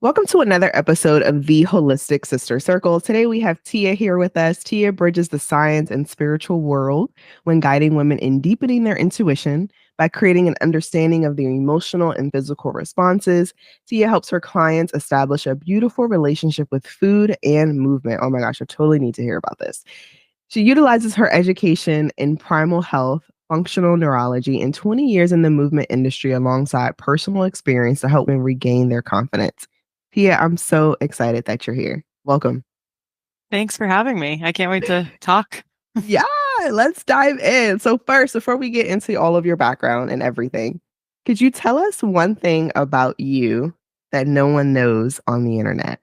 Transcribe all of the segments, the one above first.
Welcome to another episode of the Holistic Sister Circle. Today we have Tia here with us. Tia bridges the science and spiritual world when guiding women in deepening their intuition by creating an understanding of their emotional and physical responses. Tia helps her clients establish a beautiful relationship with food and movement. Oh my gosh, I totally need to hear about this. She utilizes her education in primal health, functional neurology, and 20 years in the movement industry alongside personal experience to help them regain their confidence. Tia, I'm so excited that you're here. Welcome. Thanks for having me. I can't wait to talk. Yeah, let's dive in. So, first, before we get into all of your background and everything, could you tell us one thing about you that no one knows on the internet?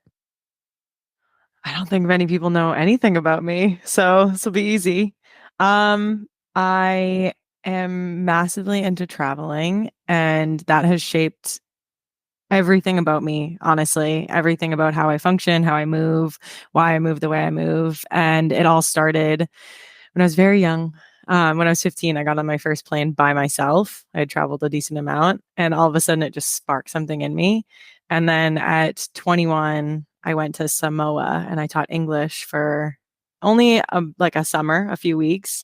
I don't think many people know anything about me, so this will be easy. I am massively into traveling, and that has shaped everything about me, honestly, everything about how I function, how I move, why I move the way I move. And it all started when I was very young. When I was 15, I got on my first plane by myself. I had traveled a decent amount, and all of a sudden it just sparked something in me. And then at 21, I went to Samoa and I taught English for only like a summer, a few weeks.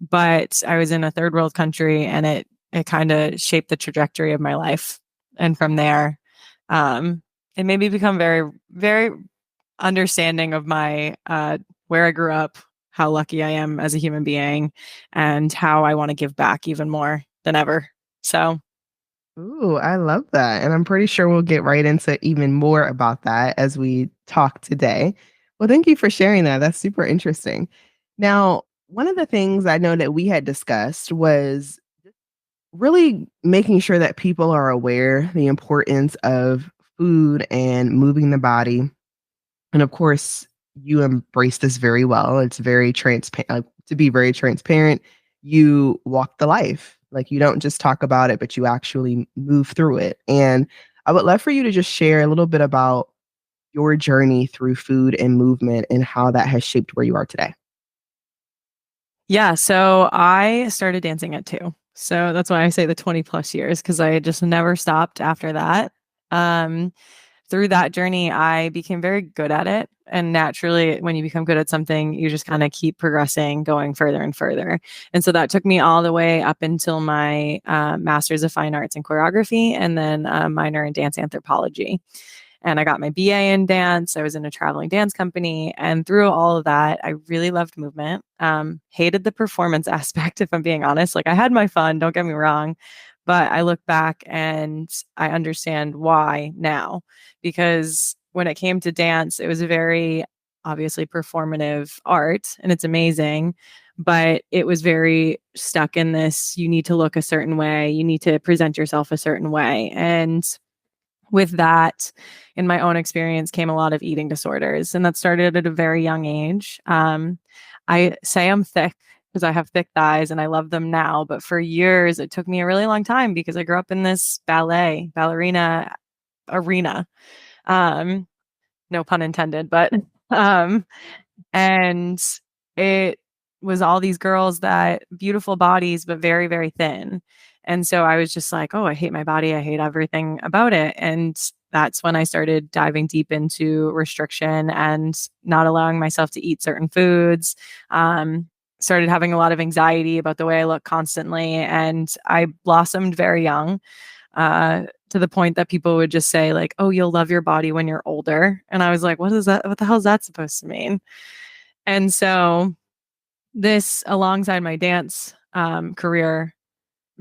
But I was in a third world country, and it kind of shaped the trajectory of my life. And from there, um, it made me become very, very understanding of my where I grew up, how lucky I am as a human being, and how I want to give back even more than ever. So, Ooh, I love that. And I'm pretty sure we'll get right into even more about that as we talk today. Well, thank you for sharing that. That's super interesting. Now, one of the things I know that we had discussed was really making sure that people are aware the importance of food and moving the body. And of course, you embrace this very well. It's very transparent. To be very transparent, you walk the life. Like you don't just talk about it, but you actually move through it. And I would love for you to just share a little bit about your journey through food and movement and how that has shaped where you are today. yeah, so I started dancing at 2. So that's why I say the 20 plus years, because I just never stopped after that. Um, Through that journey, I became very good at it. And naturally, when you become good at something, you just kind of keep progressing, going further and further. And so that took me all the way up until my master's of fine arts in choreography and then a minor in dance anthropology. And I got my BA in dance. I was in a traveling dance company. And through all of that, I really loved movement. Hated the performance aspect, if I'm being honest. Like I had my fun, don't get me wrong. But I look back and I understand why now. Because when it came to dance, it was a very obviously performative art and it's amazing. But it was very stuck in this you need to look a certain way, you need to present yourself a certain way. And with that, in my own experience, came a lot of eating disorders, and that started at a very young age. I say I'm thick because I have thick thighs and I love them now, but for years it took me a really long time because I grew up in this ballerina arena. Um, no pun intended, but um, and it was all these girls that beautiful bodies, but very, very thin. And so I was just like, oh, I hate my body. I hate everything about it. And that's when I started diving deep into restriction and not allowing myself to eat certain foods. Started having a lot of anxiety about the way I look constantly. And I blossomed very young, to the point that people would just say, like, oh, you'll love your body when you're older. And I was like, what is that? What the hell is that supposed to mean? And so this, alongside my dance career,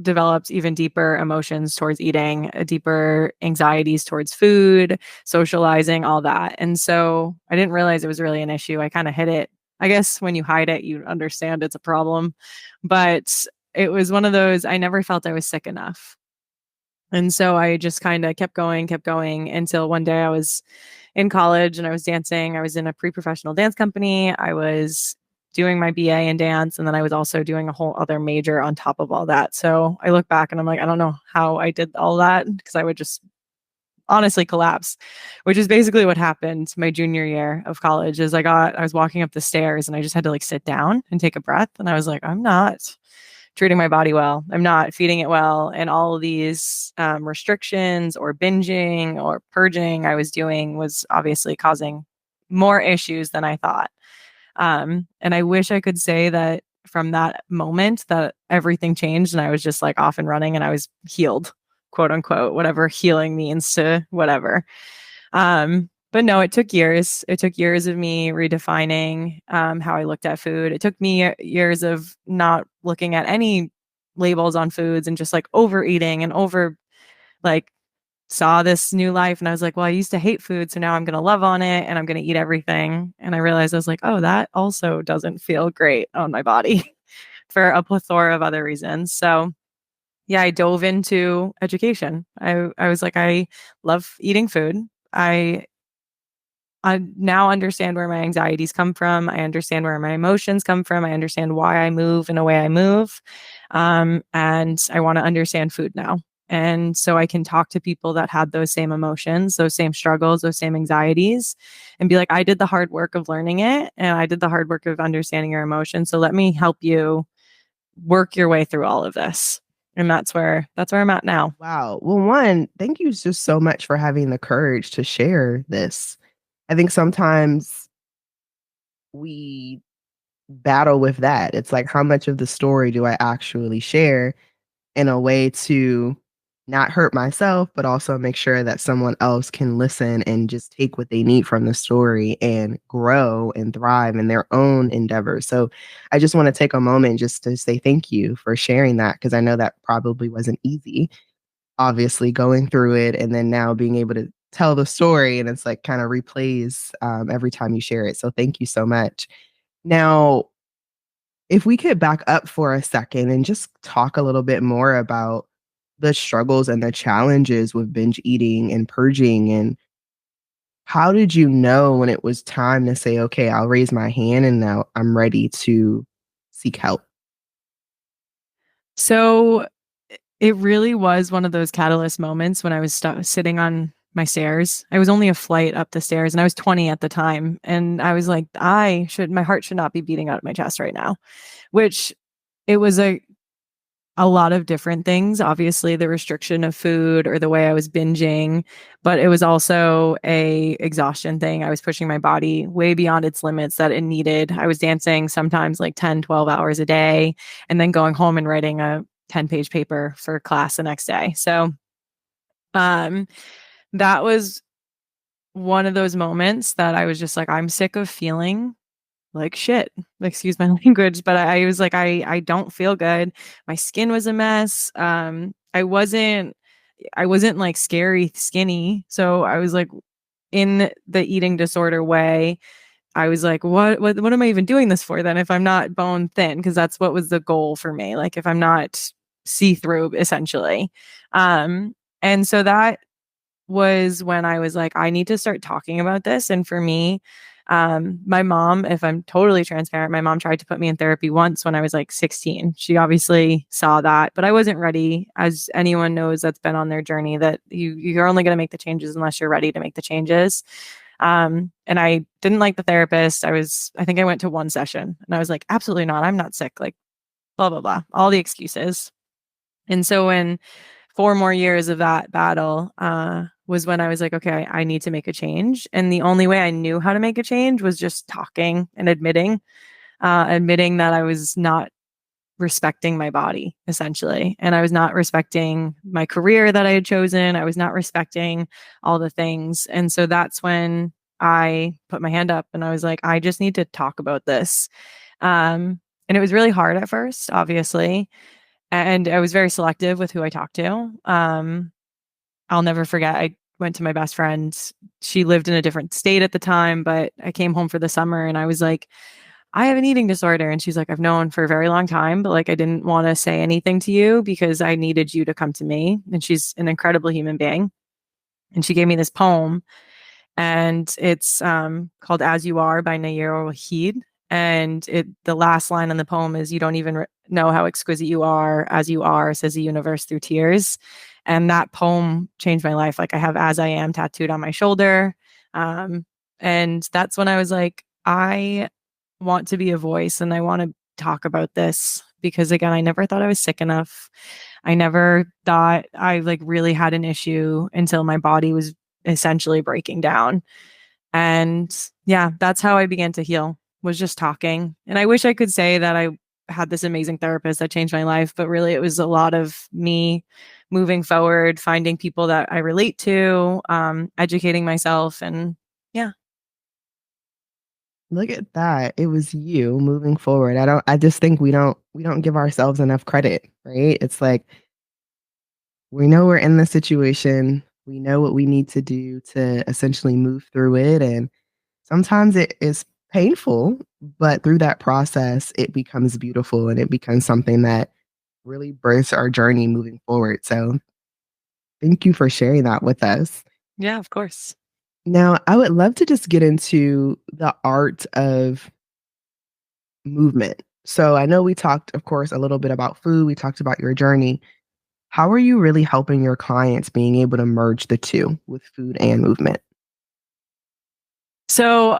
developed even deeper emotions towards eating, deeper anxieties towards food, socializing, all that. And so I didn't realize it was really an issue. I kind of hid it. I guess when you hide it, you understand it's a problem. But it was one of those, I never felt I was sick enough. And so I just kind of kept going until one day I was in college and I was dancing. I was in a pre-professional dance company. I was doing my BA in dance, and then I was also doing a whole other major on top of all that. So I look back and I'm like, I don't know how I did all that because I would just honestly collapse, which is basically what happened my junior year of college. I was walking up the stairs and I just had to like sit down and take a breath, and I was like, I'm not treating my body well. I'm not feeding it well. And all of these restrictions or binging or purging I was doing was obviously causing more issues than I thought. And I wish I could say that from that moment that everything changed and I was just like off and running and I was healed, quote unquote, whatever healing means to whatever. But no, it took years. It took years of me redefining how I looked at food. It took me years of not looking at any labels on foods and just like overeating and over like saw this new life. And I was like, well, I used to hate food. So now I'm going to love on it and I'm going to eat everything. And I realized I was like, oh, that also doesn't feel great on my body for a plethora of other reasons. So yeah, I dove into education. I was like, I love eating food. I now understand where my anxieties come from. I understand where my emotions come from. I understand why I move in a way I move. And I want to understand food now. And so I can talk to people that had those same emotions, those same struggles, those same anxieties, and be like, I did the hard work of learning it and I did the hard work of understanding your emotions. So let me help you work your way through all of this. And that's where I'm at now. Wow. Well, one, thank you just so much for having the courage to share this. I think sometimes we battle with that. It's like, how much of the story do I actually share in a way to not hurt myself, but also make sure that someone else can listen and just take what they need from the story and grow and thrive in their own endeavors. So I just want to take a moment just to say thank you for sharing that because I know that probably wasn't easy, obviously, going through it and then now being able to tell the story and it's like kind of replays every time you share it. So thank you so much. Now, if we could back up for a second and just talk a little bit more about the struggles and the challenges with binge eating and purging, and how did you know when it was time to say, "Okay, I'll raise my hand and now I'm ready to seek help?" So it really was one of those catalyst moments when I was sitting on my stairs. I was only a flight up the stairs and I was 20 at the time. And I was like, my heart should not be beating out of my chest right now, which it was a lot of different things. Obviously, the restriction of food or the way I was binging, but it was also a exhaustion thing. I was pushing my body way beyond its limits that it needed. I was dancing sometimes like 10, 12 hours a day and then going home and writing a 10-page paper for class the next day. So, um that was one of those moments that I was just like, I'm sick of feeling like shit. Excuse my language, but I was like, I don't feel good. My skin was a mess. I wasn't like scary skinny. So I was like in the eating disorder way. I was like, what am I even doing this for then if I'm not bone thin? Because that's what was the goal for me. Like if I'm not see through essentially. And so that was when I was like, I need to start talking about this. And for me, my mom, if I'm totally transparent, my mom tried to put me in therapy once when I was like 16. She obviously saw that, but I wasn't ready. As anyone knows that's been on their journey, that you're only going to make the changes unless you're ready to make the changes. And I didn't like the therapist. I think I went to one session and I was like, absolutely not. I'm not sick. Like, blah, blah, blah, all the excuses. And so when 4 more years of that battle was when I was like, okay, I need to make a change. And the only way I knew how to make a change was just talking and admitting that I was not respecting my body, essentially. And I was not respecting my career that I had chosen. I was not respecting all the things. And so that's when I put my hand up and I was like, I just need to talk about this. And it was really hard at first, obviously. And I was very selective with who I talked to. I'll never forget, I went to my best friend. She lived in a different state at the time, but I came home for the summer and I was like, I have an eating disorder. And she's like, I've known for a very long time, but like, I didn't want to say anything to you because I needed you to come to me. And she's an incredible human being. And she gave me this poem and it's called As You Are by Nair Wahid. And the last line in the poem is, you don't even know how exquisite you are as you are, says the universe through tears. And that poem changed my life. Like I have As I Am tattooed on my shoulder. And that's when I was like, I want to be a voice and I want to talk about this because again, I never thought I was sick enough. I never thought I like really had an issue until my body was essentially breaking down. And yeah, that's how I began to heal, was just talking. And I wish I could say that I had this amazing therapist that changed my life, but really it was a lot of me moving forward, finding people that I relate to, educating myself, and yeah. Look at that. It was you moving forward. I just think we don't give ourselves enough credit, right? It's like we know we're in the situation. We know what we need to do to essentially move through it. And sometimes it is painful, but through that process, it becomes beautiful and it becomes something that really births our journey moving forward. So thank you for sharing that with us. Yeah, of course. Now, I would love to just get into the art of movement. So I know we talked, of course, a little bit about food. We talked about your journey. How are you really helping your clients being able to merge the two with food and movement? So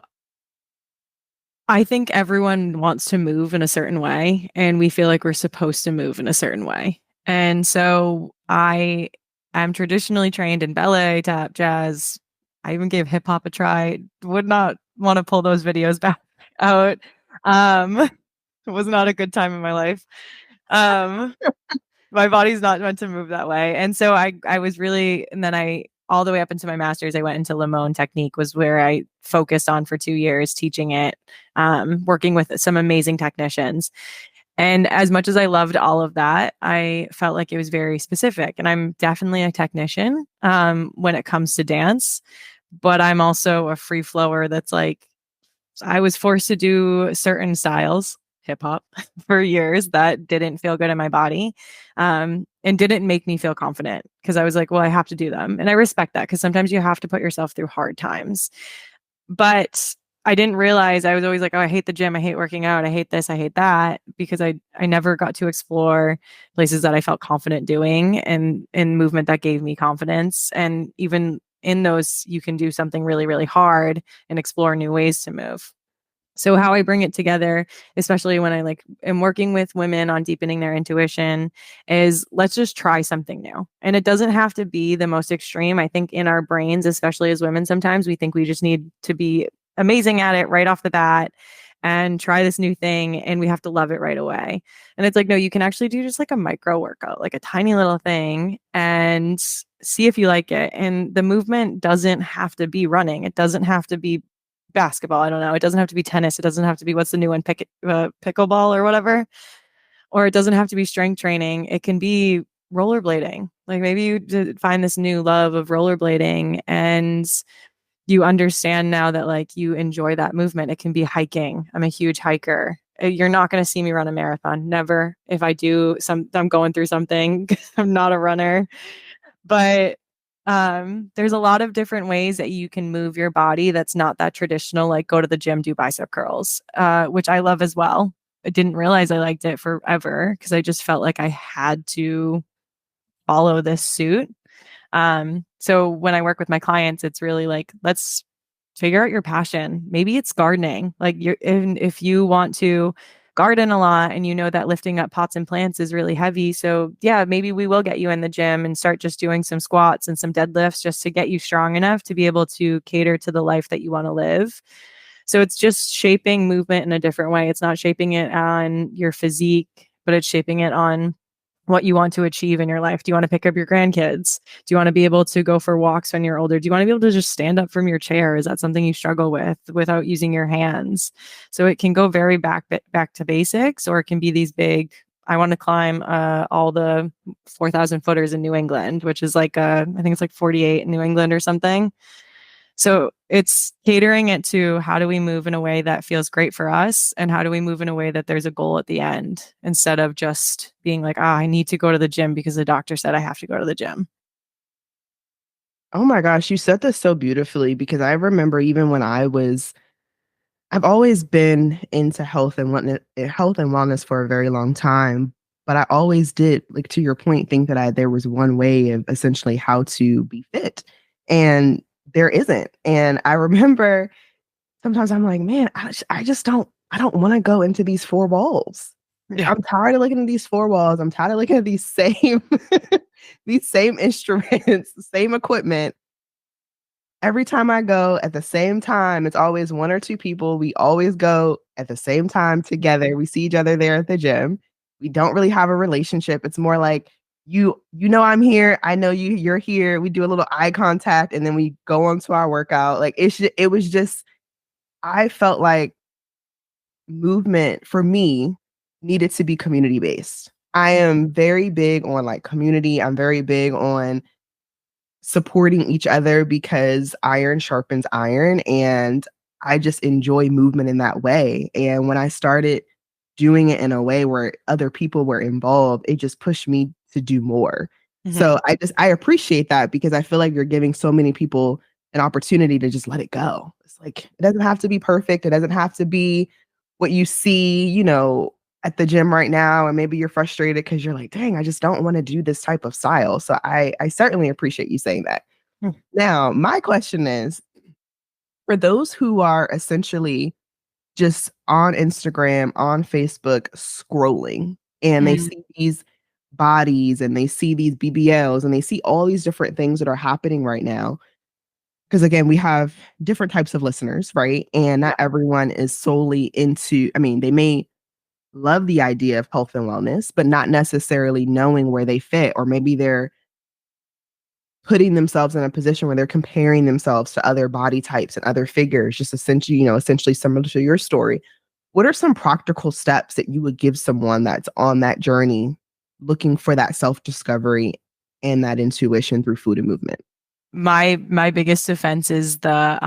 I think everyone wants to move in a certain way, and we feel like we're supposed to move in a certain way. And so I am traditionally trained in ballet, tap, jazz. I even gave hip hop a try. Would not want to pull those videos back out. Um, it was not a good time in my life. Um, my body's not meant to move that way. And so I was really, and then I all the way up into my master's, I went into Limon technique, was where I focused on for 2 years, teaching it, working with some amazing technicians. And as much as I loved all of that, I felt like it was very specific. And I'm definitely a technician when it comes to dance, but I'm also a free flower that's like, I was forced to do certain styles, hip hop, for years that didn't feel good in my body, and didn't make me feel confident because I was like, well, I have to do them. And I respect that because sometimes you have to put yourself through hard times. But I didn't realize, I was always like, oh, I hate the gym. I hate working out. I hate this. I hate that, because I never got to explore places that I felt confident doing, and in movement that gave me confidence. And even in those, you can do something really, really hard and explore new ways to move. So how I bring it together, especially when I like am working with women on deepening their intuition, is let's just try something new. And it doesn't have to be the most extreme. I think in our brains, especially as women, sometimes we think we just need to be amazing at it right off the bat and try this new thing, and we have to love it right away. And it's like, no, you can actually do just like a micro workout, like a tiny little thing, and see if you like it. And the movement doesn't have to be running. It doesn't have to be basketball. I don't know. It doesn't have to be tennis. It doesn't have to be, what's the new one, pickleball or whatever. Or it doesn't have to be strength training. It can be rollerblading. Like maybe you find this new love of rollerblading, and you understand now that like you enjoy that movement. It can be hiking. I'm a huge hiker. You're not going to see me run a marathon. Never. If I do, I'm going through something. I'm not a runner. But there's a lot of different ways that you can move your body that's not that traditional, like go to the gym, do bicep curls, which I love as well. I didn't realize I liked it forever because I just felt like I had to follow this suit. So when I work with my clients, it's really like, let's figure out your passion. Maybe it's gardening. Like if you want to garden a lot and you know that lifting up pots and plants is really heavy. So yeah, maybe we will get you in the gym and start just doing some squats and some deadlifts just to get you strong enough to be able to cater to the life that you want to live. So it's just shaping movement in a different way. It's not shaping it on your physique, but it's shaping it on what you want to achieve in your life. Do you want to pick up your grandkids? Do you want to be able to go for walks when you're older? Do you want to be able to just stand up from your chair? Is that something you struggle with without using your hands? So it can go very back to basics, or it can be these big, I want to climb all the 4,000 footers in New England, which is like I think it's like 48 in New England or something. So it's catering it to how do we move in a way that feels great for us, and how do we move in a way that there's a goal at the end, instead of just being like, I need to go to the gym because the doctor said I have to go to the gym. Oh my gosh, you said this so beautifully because I remember even when I've always been into health and wellness for a very long time, but I always did, like to your point, think that there was one way of essentially how to be fit, and there isn't. And I remember sometimes I'm like, man, I just don't want to go into these four walls. Yeah. I'm tired of looking at these four walls. I'm tired of looking at these same these same instruments, same equipment. Every time I go at the same time, it's always one or two people. We always go at the same time together. We see each other there at the gym. We don't really have a relationship. It's more like you know I'm here. I know you're here. We do a little eye contact and then we go on to our workout. Like it was just I felt like movement for me needed to be community based. I am very big on like community. I'm very big on supporting each other because iron sharpens iron. And I just enjoy movement in that way. And when I started doing it in a way where other people were involved, it just pushed me to do more. Mhm. So I appreciate that because I feel like you're giving so many people an opportunity to just let it go. It's like it doesn't have to be perfect. It doesn't have to be what you see, at the gym right now, and maybe you're frustrated because you're like, dang, I just don't want to do this type of style. So I certainly appreciate you saying that. Mm. Now, my question is for those who are essentially just on Instagram, on Facebook, scrolling, and they Mm. see these bodies and they see these BBLs and they see all these different things that are happening right now. Because again, we have different types of listeners, right? And not everyone is solely into, I mean, they may love the idea of health and wellness, but not necessarily knowing where they fit, or maybe they're putting themselves in a position where they're comparing themselves to other body types and other figures, just essentially similar to your story. What are some practical steps that you would give someone that's on that journey looking for that self-discovery and that intuition through food and movement? My biggest defense is the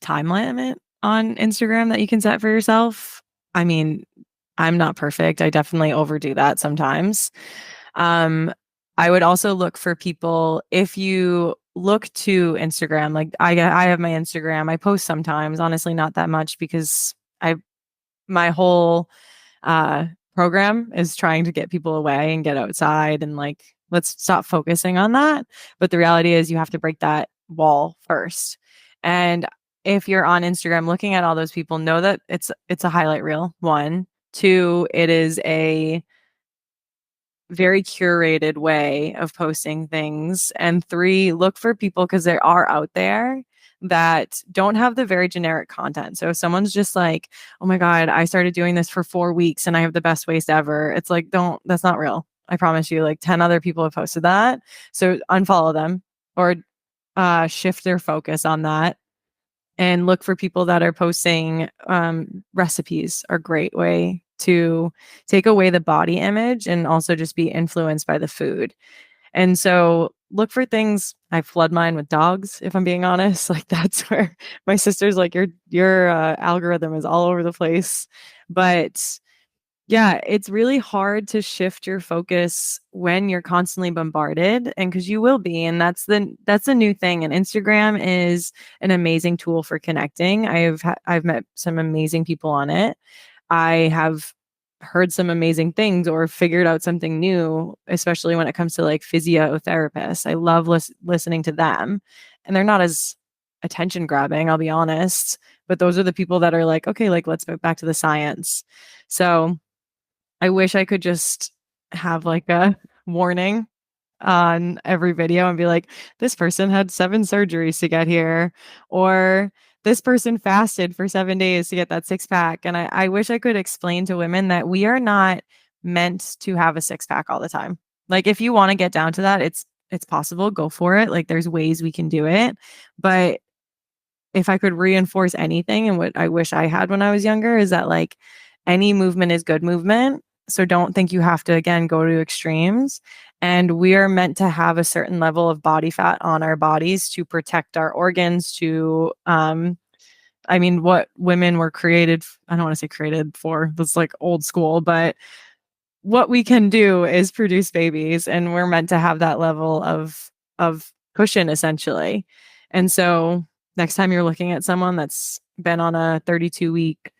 time limit on Instagram that you can set for yourself. I mean, I'm not perfect. I definitely overdo that sometimes. Um, I would also look for people if you look to Instagram, like I have my Instagram. I post sometimes, honestly, not that much because I my whole uh program is trying to get people away and get outside and like let's stop focusing on that. But the reality is you have to break that wall first. And if you're on Instagram looking at all those people, know that it's a highlight reel. One, two, it is a very curated way of posting things. And three, look for people because there are out there that don't have the very generic content. So if someone's just like, oh my God, I started doing this for 4 weeks and I have the best waist ever. It's like, that's not real. I promise you, like 10 other people have posted that. So unfollow them or shift their focus on that and look for people that are posting recipes are a great way to take away the body image and also just be influenced by the food. And so look for things. I flood mine with dogs, if I'm being honest. Like that's where my sister's like, your algorithm is all over the place. But yeah, it's really hard to shift your focus when you're constantly bombarded and because you will be, and that's the new thing, and Instagram is an amazing tool for connecting. I've met some amazing people on it. I have heard some amazing things or figured out something new, especially when it comes to like physiotherapists. I love listening to them, and they're not as attention grabbing, I'll be honest, but those are the people that are like, okay, like let's go back to the science. So I wish I could just have like a warning on every video and be like, this person had 7 surgeries to get here, or this person fasted for 7 days to get that six pack. And I wish I could explain to women that we are not meant to have a six pack all the time. Like if you want to get down to that, it's possible, go for it. Like there's ways we can do it. But if I could reinforce anything and what I wish I had when I was younger is that like any movement is good movement. So don't think you have to again go to extremes. And we are meant to have a certain level of body fat on our bodies to protect our organs, to I mean what women were created, I don't want to say created for, that's like old school, but what we can do is produce babies and we're meant to have that level of cushion essentially. And so next time you're looking at someone that's been on a 32-week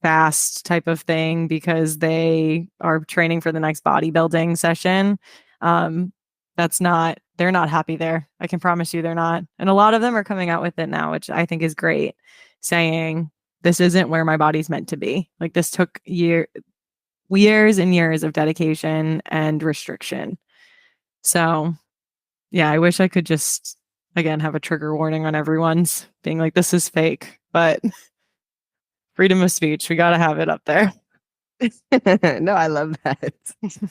fast type of thing because they are training for the next bodybuilding session, um they're not happy there. I can promise you they're not. And a lot of them are coming out with it now, which I think is great, saying this isn't where my body's meant to be. Like this took years and years of dedication and restriction. So, yeah, I wish I could just, again, have a trigger warning on everyone's being like, this is fake, but freedom of speech, we got to have it up there. No, I love that.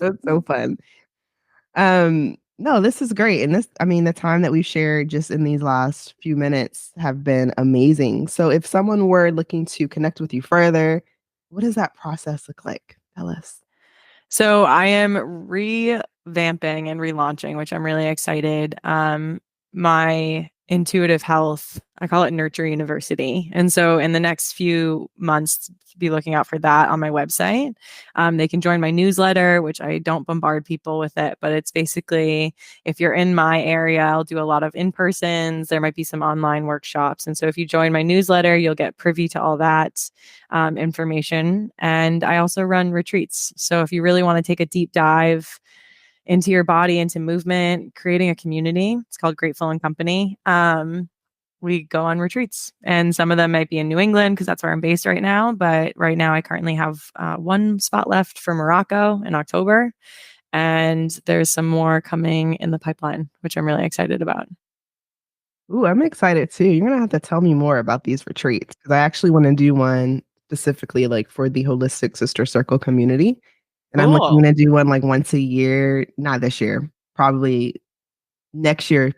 That's so fun. No, this is great. And this, I mean, the time that we've shared just in these last few minutes have been amazing. So if someone were looking to connect with you further, what does that process look like? Tell us. So I am revamping and relaunching, which I'm really excited. My intuitive health, I call it Nurture University. And so in the next few months, be looking out for that on my website. They can join my newsletter, which I don't bombard people with it, but it's basically if you're in my area, I'll do a lot of in-persons. There might be some online workshops. And so if you join my newsletter, you'll get privy to all that information. And I also run retreats. So if you really want to take a deep dive into your body, into movement, creating a community, it's called Grateful and Company. We go on retreats, and some of them might be in New England because that's where I'm based right now. But right now, I currently have one spot left for Morocco in October, and there's some more coming in the pipeline, which I'm really excited about. Ooh, I'm excited too. You're gonna have to tell me more about these retreats because I actually want to do one specifically like for the holistic sister circle community. And I'm looking Cool. to do one like once a year, not this year, probably next year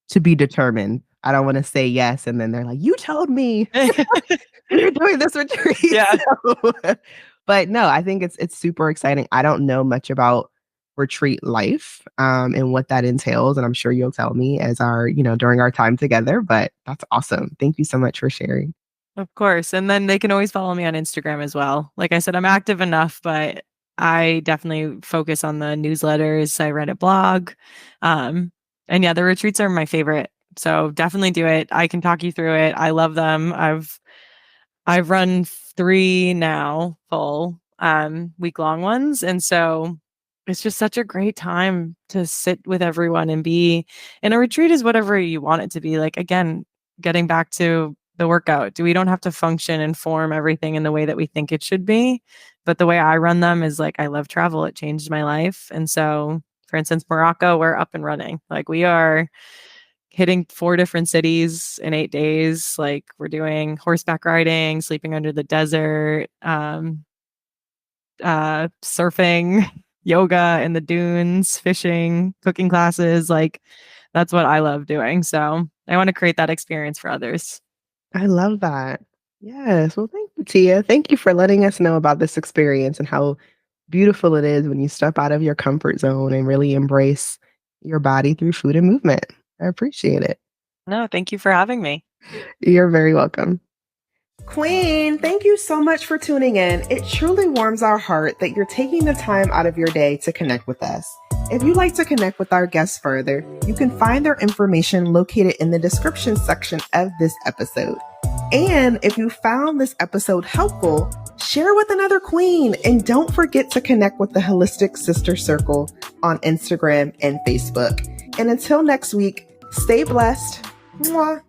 to be determined. I don't want to say yes. And then they're like, you told me you're doing this retreat. Yeah. So, but no, I think it's super exciting. I don't know much about retreat life and what that entails. And I'm sure you'll tell me as our, during our time together, but that's awesome. Thank you so much for sharing. Of course. And then they can always follow me on Instagram as well. Like I said, I'm active enough, but I definitely focus on the newsletters. I write a blog. And yeah, the retreats are my favorite. So definitely do it. I can talk you through it. I love them. I've run 3 now full week-long ones. And so it's just such a great time to sit with everyone and be, and a retreat is whatever you want it to be. Like, again, getting back to the workout, we don't have to function and form everything in the way that we think it should be. But the way I run them is like, I love travel. It changed my life. And so, for instance, Morocco, we're up and running. Like, we are hitting 4 different cities in 8 days. Like, we're doing horseback riding, sleeping under the desert, surfing, yoga in the dunes, fishing, cooking classes. Like, that's what I love doing. So I want to create that experience for others. I love that. Yes. Well, thank you, Tia. Thank you for letting us know about this experience and how beautiful it is when you step out of your comfort zone and really embrace your body through food and movement. I appreciate it. No, thank you for having me. You're very welcome. Queen, thank you so much for tuning in. It truly warms our heart that you're taking the time out of your day to connect with us. If you'd like to connect with our guests further, you can find their information located in the description section of this episode. And if you found this episode helpful, share with another queen. And don't forget to connect with the Holistic Sister Circle on Instagram and Facebook. And until next week, stay blessed. Mwah.